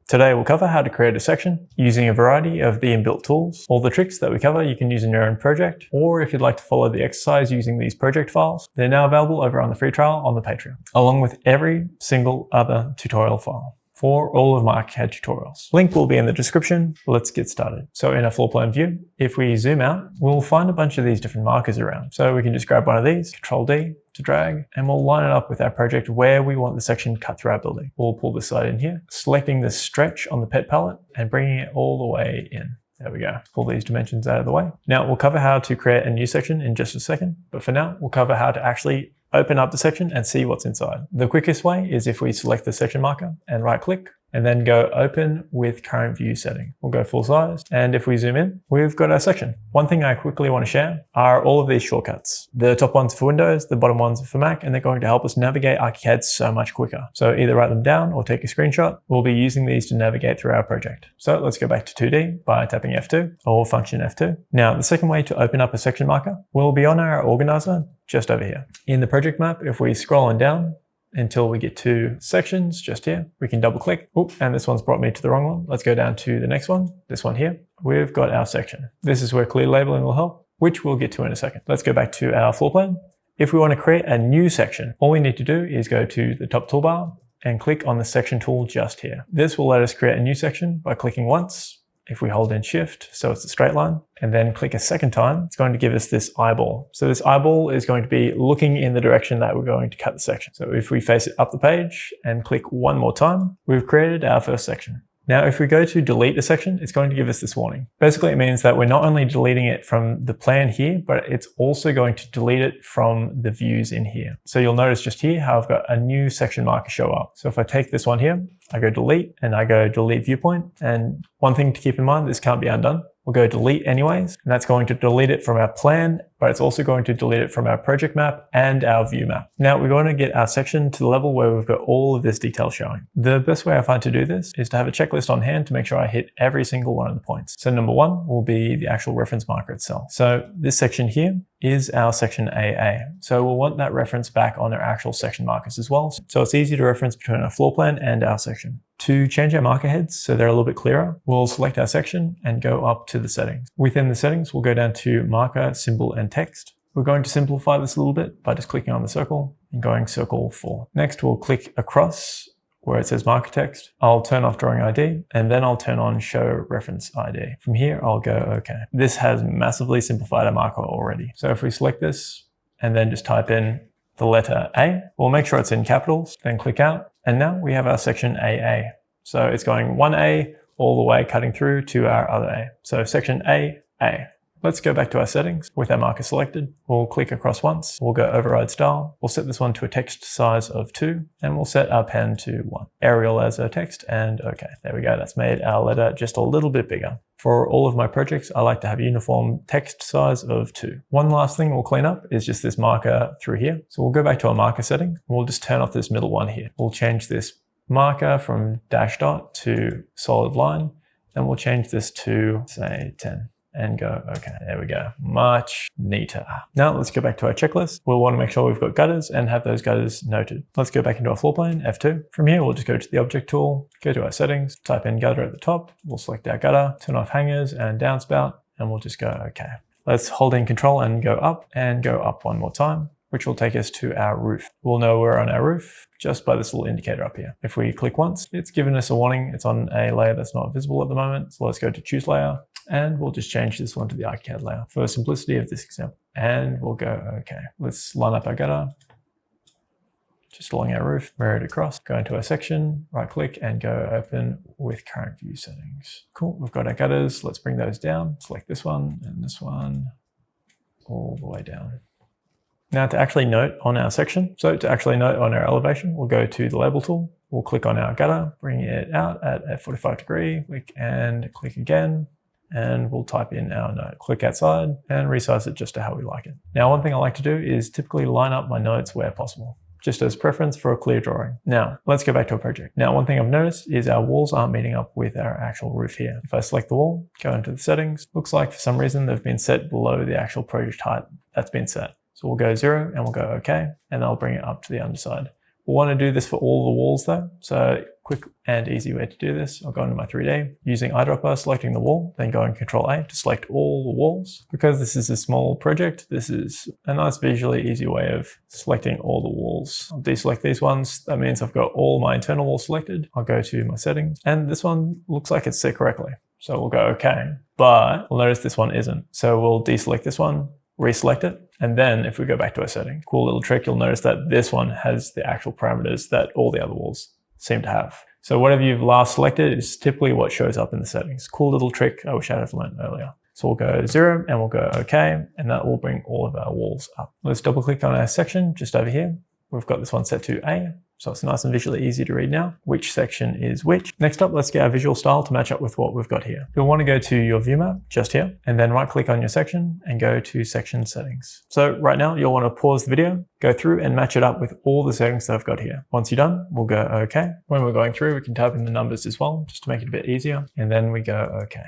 Today we'll cover how to create a section using a variety of the inbuilt tools. All the tricks that we cover you can use in your own project, or if you'd like to follow the exercise using these project files, they're now available over on the free trial on the Patreon, along with every single other tutorial file for all of my ArchiCAD tutorials. Link will be in the description. Let's get started. So in a floor plan view, if we zoom out, we'll find a bunch of these different markers around. So we can just grab one of these, Control D to drag, and we'll line it up with our project where we want the section cut through our building. We'll pull this side in here, selecting the stretch on the pet palette and bringing it all the way in. There we go. Pull these dimensions out of the way. Now we'll cover how to create a new section in just a second, but for now, we'll cover how to actually open up the section and see what's inside. The quickest way is if we select the section marker and right click, and then go open with current view setting. We'll go full size. And if we zoom in, we've got our section. One thing I quickly want to share are all of these shortcuts. The top ones for Windows, the bottom ones for Mac, and they're going to help us navigate ArchiCAD so much quicker. So either write them down or take a screenshot. We'll be using these to navigate through our project. So let's go back to 2D by tapping F2 or function F2. Now, the second way to open up a section marker will be on our organizer just over here. In the project map, if we scroll on down, until we get to sections just here, we can double click. Oop, and this one's brought me to the wrong one. Let's go down to the next one, this one here. We've got our section. This is where clear labeling will help, which we'll get to in a second. Let's go back to our floor plan. If we want to create a new section, all we need to do is go to the top toolbar and click on the section tool just here. This will let us create a new section by clicking once. If we hold in Shift, so it's a straight line, and then click a second time, it's going to give us this eyeball. So this eyeball is going to be looking in the direction that we're going to cut the section. So if we face it up the page and click one more time, we've created our first section. Now, if we go to delete a section, it's going to give us this warning. Basically, it means that we're not only deleting it from the plan here, but it's also going to delete it from the views in here. So you'll notice just here how I've got a new section marker show up. So if I take this one here, I go delete and I go delete viewpoint. And one thing to keep in mind, this can't be undone. We'll go delete anyways, and that's going to delete it from our plan, but it's also going to delete it from our project map and our view map. Now we're going to get our section to the level where we've got all of this detail showing. The best way I find to do this is to have a checklist on hand to make sure I hit every single one of the points. So number one will be the actual reference marker itself. So this section here is our section AA. So we'll want that reference back on our actual section markers as well. So it's easy to reference between our floor plan and our section. To change our marker heads so they're a little bit clearer, we'll select our section and go up to the settings. Within the settings, we'll go down to marker, symbol, and text. We're going to simplify this a little bit by just clicking on the circle and going circle 4. Next, we'll click across where it says marker text. I'll turn off drawing ID and then I'll turn on show reference ID. From here, I'll go OK. This has massively simplified our marker already. So if we select this and then just type in the letter A, we'll make sure it's in capitals, then click out. And now we have our section AA. So it's going 1A all the way cutting through to our other A. So section AA. Let's go back to our settings with our marker selected. We'll click across once. We'll go override style. We'll set this one to a text size of 2 and we'll set our pen to 1. Arial as our text and OK. There we go. That's made our letter just a little bit bigger. For all of my projects, I like to have a uniform text size of 2. One last thing we'll clean up is just this marker through here. So we'll go back to our marker setting. We'll just turn off this middle one here. We'll change this marker from dash dot to solid line. And we'll change this to say 10. And go, okay, there we go. Much neater. Now let's go back to our checklist. We'll want to make sure we've got gutters and have those gutters noted. Let's go back into our floor plan, F2. From here, we'll just go to the object tool, go to our settings, type in gutter at the top. We'll select our gutter, turn off hangers and downspout, and we'll just go, okay. Let's hold in control and go up one more time, which will take us to our roof. We'll know we're on our roof just by this little indicator up here. If we click once, it's given us a warning. It's on a layer that's not visible at the moment. So let's go to choose layer. And we'll just change this one to the ArchiCAD layer for simplicity of this example. And we'll go, okay. Let's line up our gutter, just along our roof, mirror it across, go into our section, right click and go open with current view settings. Cool, we've got our gutters. Let's bring those down. Select this one and this one all the way down. Now to actually note on our section, so to actually note on our elevation, we'll go to the label tool. We'll click on our gutter, bring it out at a 45 degree, click and click again. And we'll type in our note, click outside and resize it just to how we like it. Now, one thing I like to do is typically line up my notes where possible, just as preference for a clear drawing. Now, let's go back to our project. Now, one thing I've noticed is our walls aren't meeting up with our actual roof here. If I select the wall, go into the settings, looks like for some reason they've been set below the actual project height that's been set. So we'll go 0 and we'll go OK, and that'll bring it up to the underside. We'll want to do this for all the walls though. So quick and easy way to do this. I'll go into my 3D using eyedropper, selecting the wall, then going Control A to select all the walls. Because this is a small project, this is a nice visually easy way of selecting all the walls. I'll deselect these ones. That means I've got all my internal walls selected. I'll go to my settings and this one looks like it's set correctly. So we'll go OK, but we'll notice this one isn't. So we'll deselect this one, reselect it. And then if we go back to our setting, cool little trick, you'll notice that this one has the actual parameters that all the other walls seem to have. So whatever you've last selected is typically what shows up in the settings. Cool little trick I wish I had learned earlier. So we'll go 0 and we'll go OK, and that will bring all of our walls up. Let's double click on our section just over here. We've got this one set to A, so it's nice and visually easy to read now, which section is which. Next up, let's get our visual style to match up with what we've got here. You'll want to go to your view map just here, and then right click on your section and go to section settings. So right now you'll want to pause the video, go through and match it up with all the settings that I've got here. Once you're done, we'll go OK. When we're going through, we can type in the numbers as well, just to make it a bit easier, and then we go OK.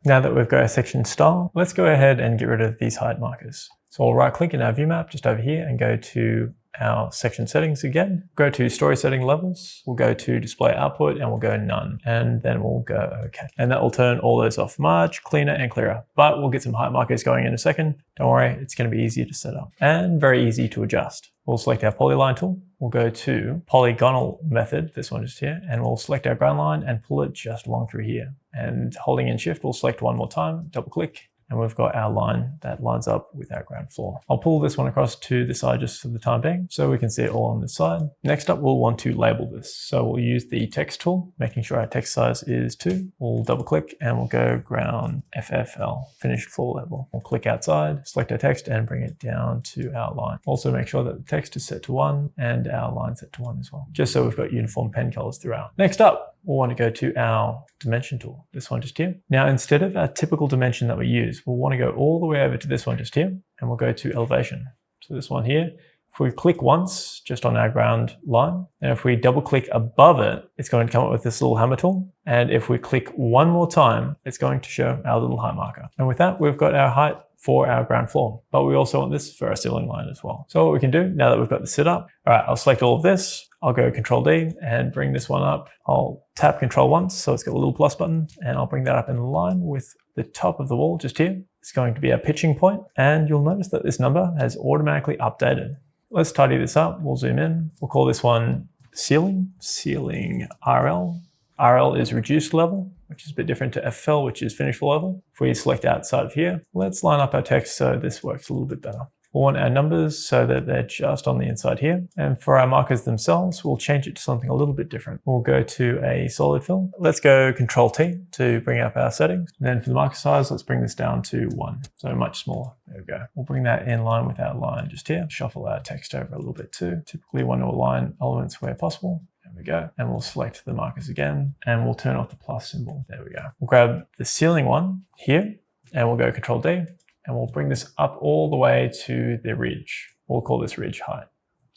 Now that we've got our section style, let's go ahead and get rid of these height markers. So I'll right click in our view map just over here and go to our section settings again. Go to story setting levels. We'll go to display output and we'll go none. And then we'll go OK. And that will turn all those off much cleaner and clearer. But we'll get some height markers going in a second. Don't worry, it's going to be easy to set up and very easy to adjust. We'll select our polyline tool. We'll go to polygonal method, this one just here, and we'll select our ground line and pull it just along through here. And holding in shift, we'll select one more time, double click, and we've got our line that lines up with our ground floor. I'll pull this one across to the side just for the time being, so we can see it all on this side. Next up, we'll want to label this. So we'll use the text tool, making sure our text size is 2. We'll double click and we'll go ground FFL, finished floor level. We'll click outside, select our text and bring it down to our line. Also make sure that the text is set to 1 and our line set to 1 as well, just so we've got uniform pen colors throughout. Next up, we'll want to go to our dimension tool, this one just here. Now, instead of our typical dimension that we use, we'll want to go all the way over to this one just here, and we'll go to elevation. So this one here, if we click once just on our ground line, and if we double click above it, it's going to come up with this little hammer tool. And if we click one more time, it's going to show our little height marker. And with that, we've got our height for our ground floor, but we also want this for our ceiling line as well. So what we can do now that we've got this set up, all right, I'll select all of this. I'll go Control D and bring this one up. I'll tap Control once, so it's got a little plus button, and I'll bring that up in line with the top of the wall just here. It's going to be our pitching point, and you'll notice that this number has automatically updated. Let's tidy this up. We'll zoom in. We'll call this one ceiling RL. RL is reduced level, which is a bit different to FL, which is finished floor level. If we select outside of here, let's line up our text so this works a little bit better. We'll want our numbers so that they're just on the inside here. And for our markers themselves, we'll change it to something a little bit different. We'll go to a solid fill. Let's go Control T to bring up our settings. And then for the marker size, let's bring this down to 1. So much smaller. There we go. We'll bring that in line with our line just here. Shuffle our text over a little bit too. Typically want to align elements where possible. There we go. And we'll select the markers again and we'll turn off the plus symbol. There we go. We'll grab the ceiling one here and we'll go Control D. And we'll bring this up all the way to the ridge. We'll call this ridge height.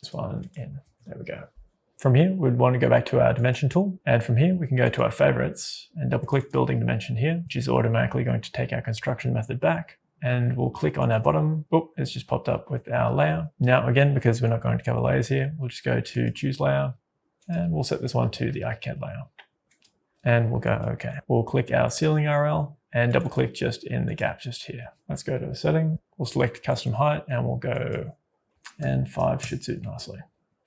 This one in. There we go. From here, we'd want to go back to our dimension tool. And from here, we can go to our favorites and double click building dimension here, which is automatically going to take our construction method back. And we'll click on our bottom. Oh, it's just popped up with our layer. Now, again, because we're not going to cover layers here, we'll just go to choose layer and we'll set this one to the ArchiCAD layer. And we'll go OK. We'll click our ceiling RL and double click just in the gap just here. Let's go to the setting. We'll select custom height and we'll go, and 5 should suit nicely.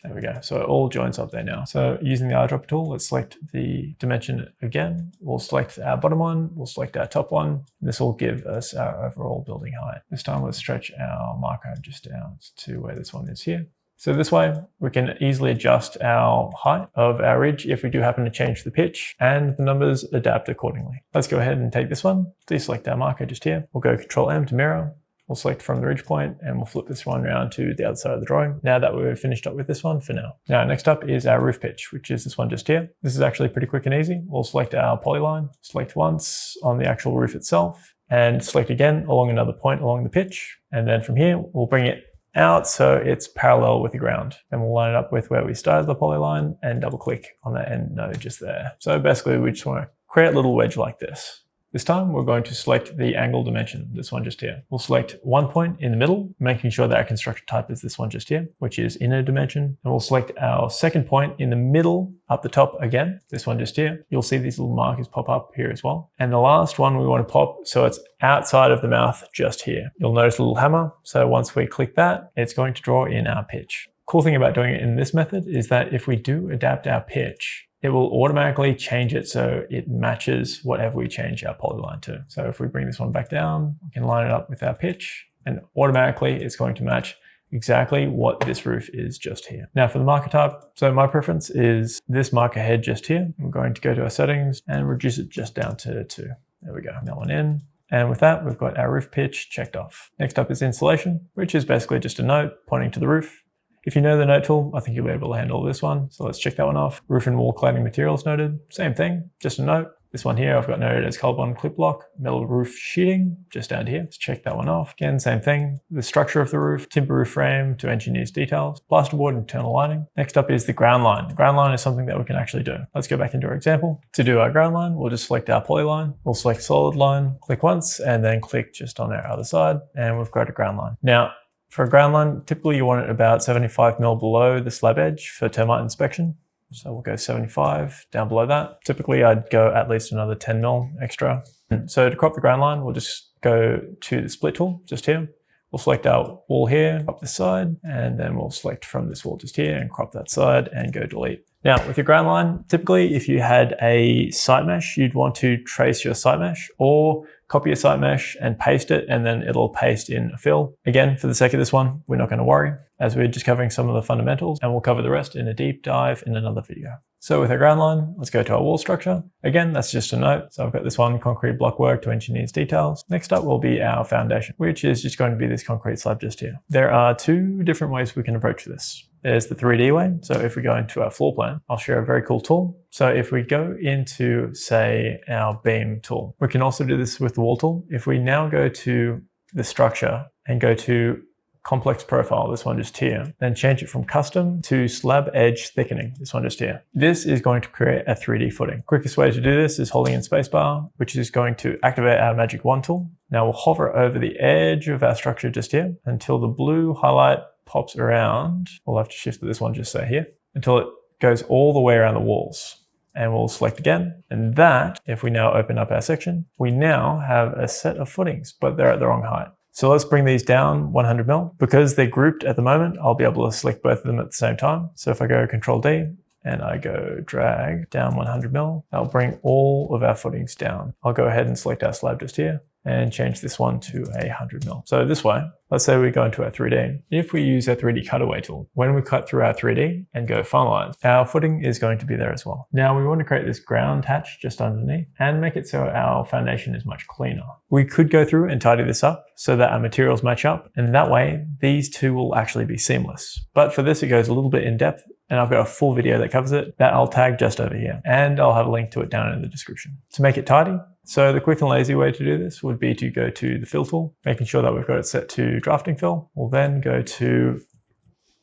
There we go. So it all joins up there now. So using the eyedropper tool, let's select the dimension again. We'll select our bottom one. We'll select our top one. This will give us our overall building height. This time let's stretch our marker just down to where this one is here. So this way we can easily adjust our height of our ridge if we do happen to change the pitch, and the numbers adapt accordingly. Let's go ahead and take this one, deselect our marker just here. We'll go Control M to mirror. We'll select from the ridge point and we'll flip this one around to the other side of the drawing. Now that we've finished up with this one for now. Now next up is our roof pitch, which is this one just here. This is actually pretty quick and easy. We'll select our polyline, select once on the actual roof itself, and select again along another point along the pitch. And then from here, we'll bring it out so it's parallel with the ground. Then we'll line it up with where we started the polyline and double click on that end node just there. So basically we just want to create a little wedge like this. This time we're going to select the angle dimension, this one just here. We'll select one point in the middle, making sure that our constructor type is this one just here, which is inner dimension. And we'll select our second point in the middle up the top again, this one just here. You'll see these little markers pop up here as well. And the last one we want to pop, so it's outside of the mouth just here. You'll notice a little hammer. So once we click that, it's going to draw in our pitch. Cool thing about doing it in this method is that if we do adapt our pitch, it will automatically change it so it matches whatever we change our polyline to. So if we bring this one back down, we can line it up with our pitch and automatically it's going to match exactly what this roof is just here. Now for the marker type, so my preference is this marker head just here. I'm going to go to our settings and reduce it just down to 2. There we go, that one in. And with that, we've got our roof pitch checked off. Next up is insulation, which is basically just a note pointing to the roof. If you know the note tool, I think you'll be able to handle this one. So let's check that one off. Roof and wall cladding materials noted. Same thing, just a note. This one here I've got noted as Colbond clip block, metal roof sheeting, just down here. Let's check that one off. Again, same thing. The structure of the roof, timber roof frame to engineer's details, plasterboard, internal lining. Next up is the ground line. The ground line is something that we can actually do. Let's go back into our example. To do our ground line, we'll just select our polyline. We'll select solid line, click once, and then click just on our other side, and we've got a ground line. Now, for a ground line, typically you want it about 75 mil below the slab edge for termite inspection. So we'll go 75 down below that. Typically I'd go at least another 10 mil extra. So to crop the ground line, we'll just go to the split tool just here. We'll select our wall here, crop this side, and then we'll select from this wall just here and crop that side and go delete. Now with your ground line, typically if you had a site mesh, you'd want to trace your site mesh or copy a site mesh and paste it, and then it'll paste in a fill. Again, for the sake of this one, we're not going to worry as we're just covering some of the fundamentals, and we'll cover the rest in a deep dive in another video. So with our ground line, let's go to our wall structure. Again, that's just a note. So I've got this one, concrete block work to engineer's details. Next up will be our foundation, which is just going to be this concrete slab just here. There are 2 different ways we can approach this. There's the 3D way. So if we go into our floor plan, I'll share a very cool tool. So if we go into, say, our beam tool, we can also do this with the wall tool. If we now go to the structure and go to complex profile, this one just here, then change it from custom to slab edge thickening, this one just here. This is going to create a 3D footing. Quickest way to do this is holding in spacebar, which is going to activate our magic wand tool. Now we'll hover over the edge of our structure just here until the blue highlight pops around. We'll have to shift to this one just so here until it goes all the way around the walls. And we'll select again. And that, if we now open up our section, we now have a set of footings, but they're at the wrong height. So let's bring these down 100 mil. Because they're grouped at the moment, I'll be able to select both of them at the same time. So if I go Control D and I go drag down 100 mil, that'll bring all of our footings down. I'll go ahead and select our slab just here and change this one to 100 mil. So this way, let's say we go into our 3D. If we use our 3D cutaway tool, when we cut through our 3D and go finalize, our footing is going to be there as well. Now we want to create this ground hatch just underneath and make it so our foundation is much cleaner. We could go through and tidy this up so that our materials match up, and that way these two will actually be seamless. But for this, it goes a little bit in depth, and I've got a full video that covers it that I'll tag just over here, and I'll have a link to it down in the description. To make it tidy, so the quick and lazy way to do this would be to go to the fill tool, making sure that we've got it set to drafting fill. We'll then go to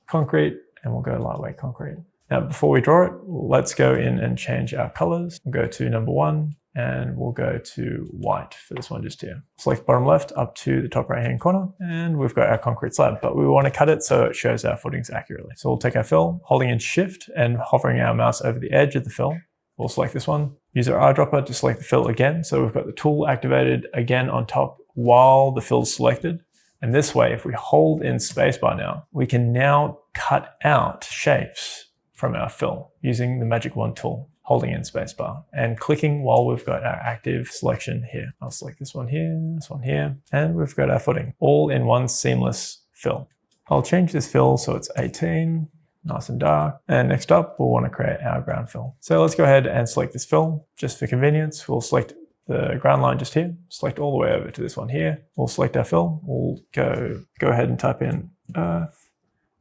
concrete and we'll go lightweight concrete. Now, before we draw it, let's go in and change our colors. We'll go to number 1 and we'll go to white for this one just here. Select bottom left up to the top right hand corner and we've got our concrete slab, but we want to cut it so it shows our footings accurately. So we'll take our fill, holding in shift and hovering our mouse over the edge of the fill. We'll select this one, use our eyedropper to select the fill again. So we've got the tool activated again on top while the fill's selected. And this way, if we hold in spacebar now, we can now cut out shapes from our fill using the magic wand tool, holding in spacebar and clicking while we've got our active selection here. I'll select this one here, and we've got our footing all in one seamless fill. I'll change this fill so it's 18. Nice and dark. And next up, we'll want to create our ground fill. So let's go ahead and select this fill. Just for convenience, we'll select the ground line just here, select all the way over to this one here. We'll select our fill. We'll go ahead and type in earth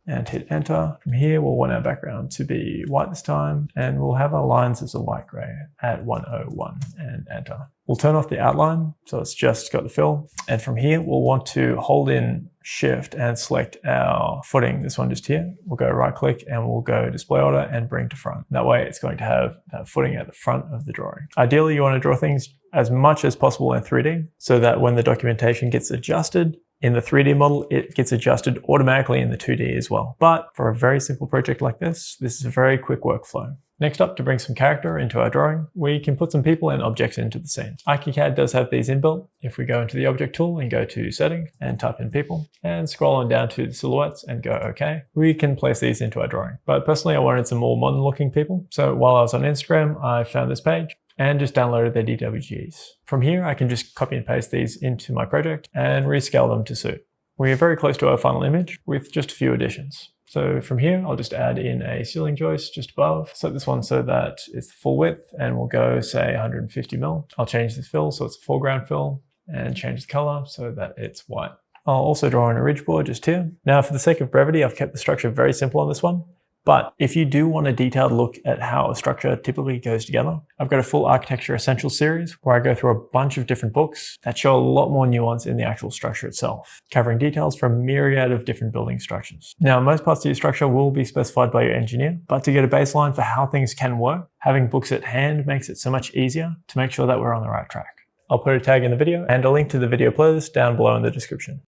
and hit enter. From here, we'll want our background to be white this time, and we'll have our lines as a light gray at 101 and enter. We'll turn off the outline, so it's just got the fill. And from here, we'll want to hold in Shift and select our footing, this one just here. We'll go right click and we'll go display order and bring to front. That way it's going to have that footing at the front of the drawing. Ideally, you want to draw things as much as possible in 3D so that when the documentation gets adjusted in the 3D model, it gets adjusted automatically in the 2D as well. But for a very simple project like this is a very quick workflow. Next up, to bring some character into our drawing, we can put some people and objects into the scene. ArchiCAD does have these inbuilt. If we go into the object tool and go to settings and type in people and scroll on down to the silhouettes and go OK, we can place these into our drawing. But personally, I wanted some more modern looking people. So while I was on Instagram, I found this page and just downloaded their DWGs. From here, I can just copy and paste these into my project and rescale them to suit. We are very close to our final image with just a few additions. So from here, I'll just add in a ceiling joist just above. Set this one so that it's the full width, and we'll go say 150 mil. I'll change this fill so it's a foreground fill and change the color so that it's white. I'll also draw in a ridge board just here. Now, for the sake of brevity, I've kept the structure very simple on this one. But if you do want a detailed look at how a structure typically goes together, I've got a full Architecture Essentials series where I go through a bunch of different books that show a lot more nuance in the actual structure itself, covering details from a myriad of different building structures. Now, most parts of your structure will be specified by your engineer, but to get a baseline for how things can work, having books at hand makes it so much easier to make sure that we're on the right track. I'll put a tag in the video and a link to the video playlist down below in the description.